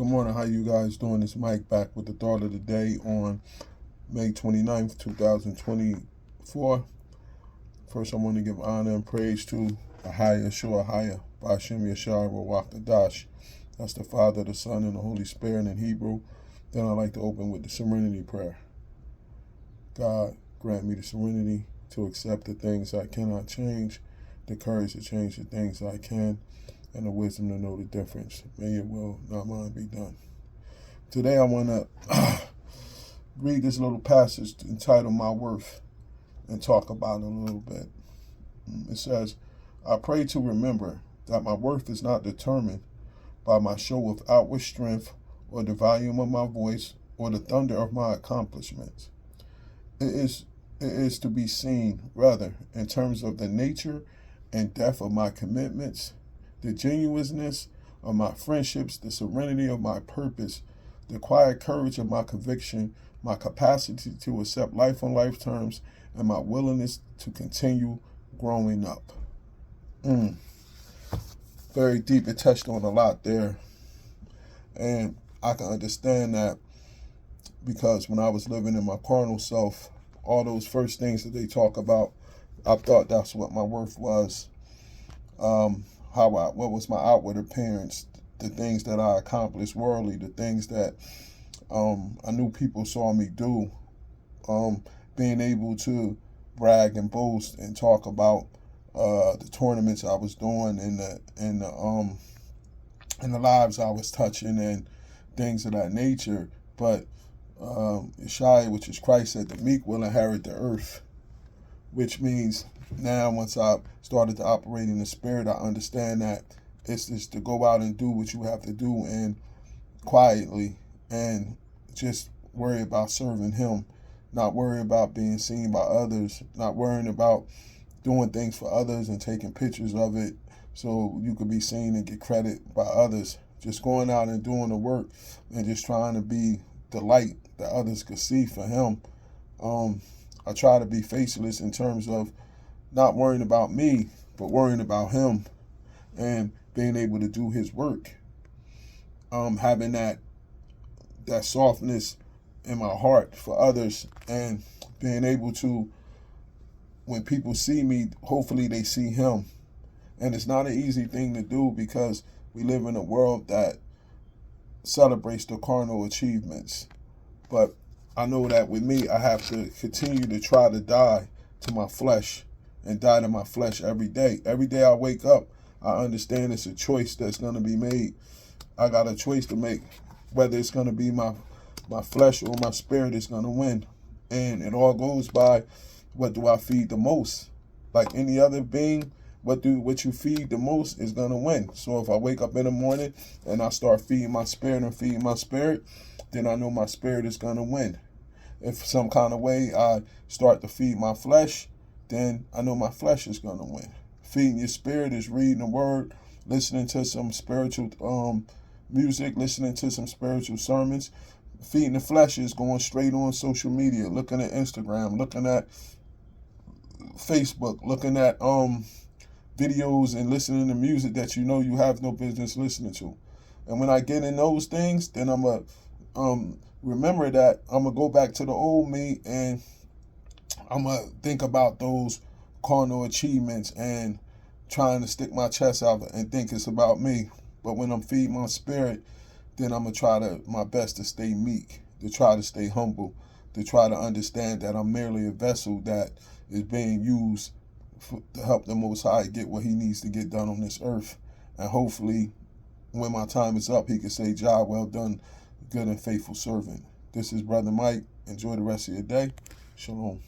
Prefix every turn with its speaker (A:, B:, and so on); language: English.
A: Good morning. How you guys doing? It's Mike back with the thought of the day on May 29th, 2024. First, I want to give honor and praise to Ahaya Shua Haya, Bashem Yashar Rawak Dash. That's the Father, the Son, and the Holy Spirit in Hebrew. Then I'd like to open with the serenity prayer. God, grant me the serenity to accept the things I cannot change, the courage to change the things I can, and the wisdom to know the difference. May your will, not mine, be done. Today I want to read this little passage entitled My Worth and talk about it a little bit. It says, I pray to remember that my worth is not determined by my show of outward strength or the volume of my voice or the thunder of my accomplishments. It is to be seen, rather, in terms of the nature and depth of my commitments, the genuineness of my friendships, the serenity of my purpose, the quiet courage of my conviction, my capacity to accept life on life terms, and my willingness to continue growing up. Very deep. It touched on a lot there. And I can understand that because when I was living in my carnal self, all those first things that they talk about, I thought that's what my worth was. What was my outward appearance, the things that I accomplished worldly, the things that I knew people saw me do, being able to brag and boast and talk about the tournaments I was doing and the lives I was touching and things of that nature. But Yeshua, which is Christ, said the meek will inherit the earth, which means now once I started to operate in the spirit, I understand that it's just to go out and do what you have to do and quietly and just worry about serving him, not worry about being seen by others, not worrying about doing things for others and taking pictures of it so you could be seen and get credit by others. Just going out and doing the work and just trying to be the light that others could see for him. I try to be faceless in terms of not worrying about me, but worrying about him and being able to do his work. Having that softness in my heart for others and being able to, when people see me, hopefully they see him. And it's not an easy thing to do because we live in a world that celebrates the carnal achievements. But I know that with me, I have to continue to try to die to my flesh and die to my flesh every day. Every day I wake up, I understand it's a choice that's going to be made. I got a choice to make, whether it's going to be my flesh or my spirit is going to win. And it all goes by, what do I feed the most? Like any other being, what you feed the most is going to win. So if I wake up in the morning and I start feeding my spirit, then I know my spirit is going to win. If some kind of way I start to feed my flesh, then I know my flesh is going to win. Feeding your spirit is reading the word, listening to some spiritual music, listening to some spiritual sermons. Feeding the flesh is going straight on social media, looking at Instagram, looking at Facebook, looking at videos and listening to music that you know you have no business listening to. And when I get in those things, then I'm going to remember that I'm going to go back to the old me and I'm going to think about those carnal achievements and trying to stick my chest out and think it's about me. But when I'm feeding my spirit, then I'm going to try my best to stay meek, to try to stay humble, to try to understand that I'm merely a vessel that is being used to help the Most High get what he needs to get done on this earth. And hopefully, when my time is up, he can say, job well done, good and faithful servant. This is Brother Mike. Enjoy the rest of your day. Shalom.